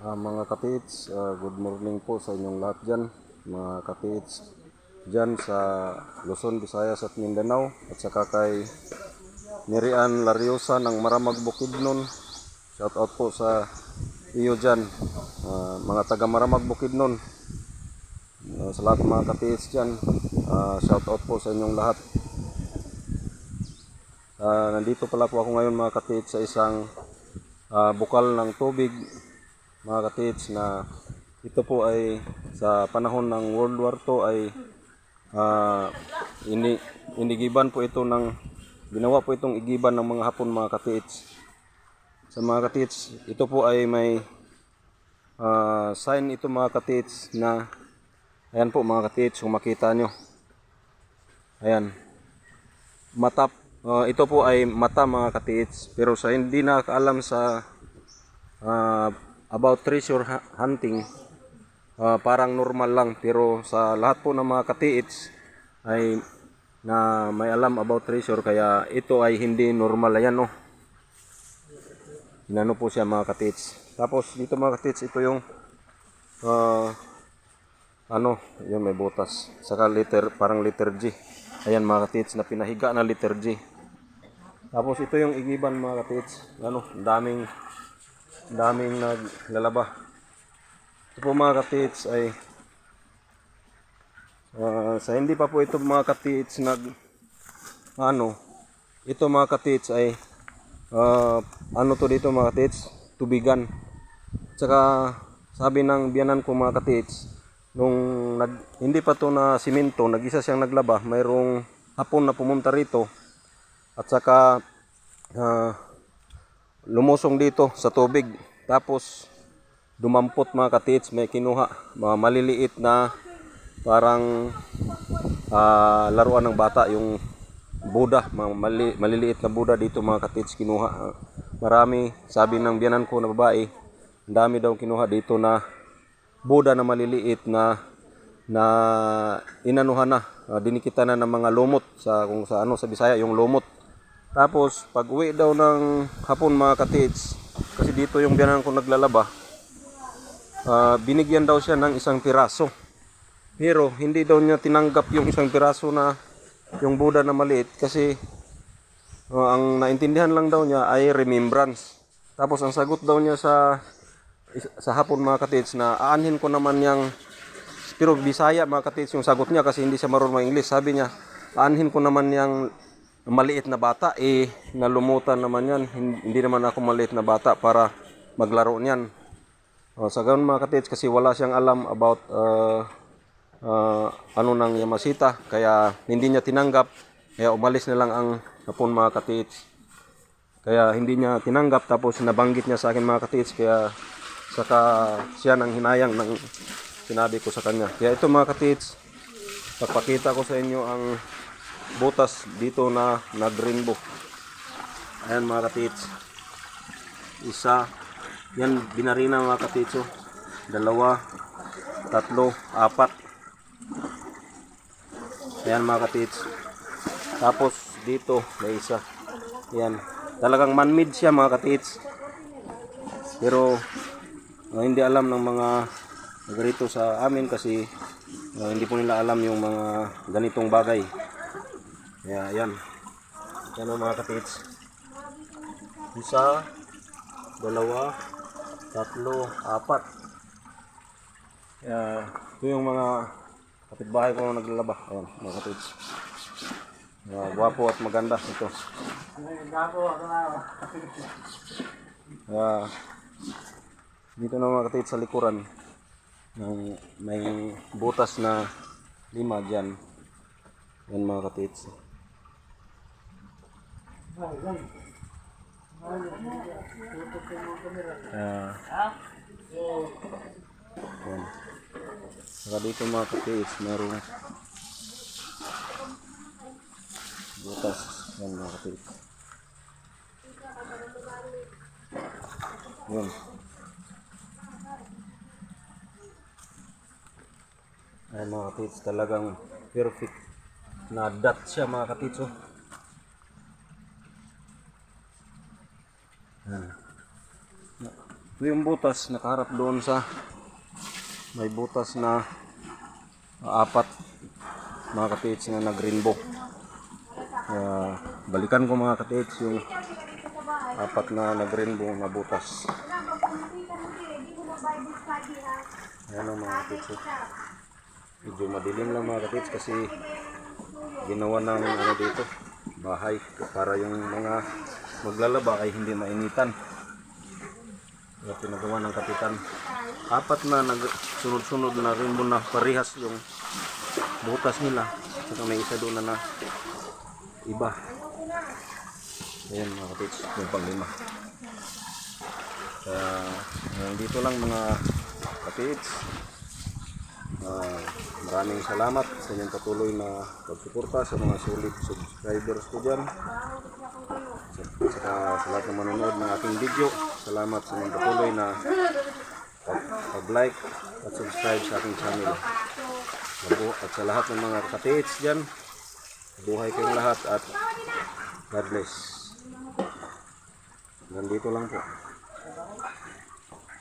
Mga katits, good morning po sa inyong lahat dyan. Mga katits dyan sa Luzon, Visayas at Mindanao. At saka kay Mirian Lariosa ng Maramag Bukidnon. Shout out po sa iyo dyan, mga taga Maramag Bukidnon. Sa lahat mga katits dyan, shout out po sa inyong lahat. Nandito pala po ako ngayon mga katits sa isang bukal ng tubig mga katits, na ito po ay sa panahon ng World War II ay inigiban po ito ng ginawa po itong igiban ng mga Hapon mga katits. Sa mga katits, ito po ay may sign ito mga katits na ayan po mga katits, kung makita nyo, ayan, mata, ito po ay mata mga katits. Pero sa hindi nakakaalam sa about treasure hunting, parang normal lang, pero sa lahat po ng mga katiits ay na may alam about treasure, kaya ito ay hindi normal. Ayan no, inano po siya mga katiits. Tapos dito mga katiits, ito yung yun may butas, saka letter, parang letter G. Ayan mga katiits, na pinahiga na letter G. Tapos ito yung igiban mga katiits, daming naglalaba. Ito po mga katits ay sa hindi pa po ito mga katits ito mga katits ay to dito mga katits, tubigan. Tsaka sabi ng biyanan ko mga katits, nung hindi pa to na simento, nag-isa siyang naglaba, mayroong Hapon na pumunta rito at saka lumusong dito sa tubig. Tapos dumampot mga katits, may kinuha mga maliliit na parang laruan ng bata, yung Buddha, mga maliliit na Buddha dito mga katits kinuha. Marami, sabi ng biyanan ko na babae, ang dami daw kinuha dito na Buddha na maliliit na inanuhan na, dinikitan na ng mga lumot, sa kung sa sa Bisaya yung lumot. Tapos pag uwi daw ng hapon mga katits, kasi dito yung biyanan ko naglalaba, binigyan daw siya ng isang piraso. Pero hindi daw niya tinanggap yung isang piraso na yung Buddha na maliit, kasi ang naintindihan lang daw niya ay remembrance. Tapos ang sagot daw niya sa hapon mga katits, na aanhin ko naman yang, pero Bisaya mga katits yung sagot niya, kasi hindi siya marunong English. Sabi niya, aanhin ko naman yang maliit na bata, nalumutan naman yan, hindi naman ako maliit na bata para maglaro niyan. Sa ganun mga katits, kasi wala siyang alam about ng Yamashita, kaya hindi niya tinanggap, kaya umalis na lang ang Hapon mga katits. Kaya hindi niya tinanggap, tapos nabanggit niya sa akin mga katits, kaya saka siya nang hinayang ng sinabi ko sa kanya. Kaya ito mga katits, papakita ko sa inyo ang butas dito na nag-rainbow. Ayan mga katits, isa yan, binarina mga katitso, 2, 3, 4. Ayan mga katits. Tapos dito may isa. Yan, talagang man-made siya mga katits, pero hindi alam ng mga nagarito sa amin, kasi hindi po nila alam yung mga ganitong bagay. Kaya yan, yan mga katits, 1, 2, 3, 4. Ito yung mga kapitbahay ko na naglalaba. Ayan mga katits, gwapo at maganda ito. Dito na mga katits, sa likuran may butas na 5 dyan. Yan mga katits. Yan. Saka dito mga katits, merong butas. Yan mga katits. Yan. Ayan mga katits, talagang perfect na dot siya mga katits. Yan. Ito yung butas, nakaharap doon sa may butas na apat mga ka-TH na nag-rainbow. Kaya balikan ko mga ka-TH yung apat na nag-rainbow na butas. Ayan ang mga ka-TH. Medyo madilim lang mga ka-TH kasi ginawa ng ano dito, bahay para yung mga maglalaba ay hindi mainitan. Kaya pinagawa ng kapitan. Apat na sunod-sunod na rainbow na parehas yung butas nila. Saka may isa doon na iba. Ayan mga kapits, yung panglima. Kaya dito lang mga kapits. Maraming salamat sa inyong patuloy na pagsuporta sa mga solid subscribers ko dyan. Saka sa lahat ng manonood ng aking video, salamat sa inyong patuloy na pag-like at subscribe sa aking channel. At sa lahat ng mga ka-TH dyan, buhay kayong lahat at God bless. Nandito lang po.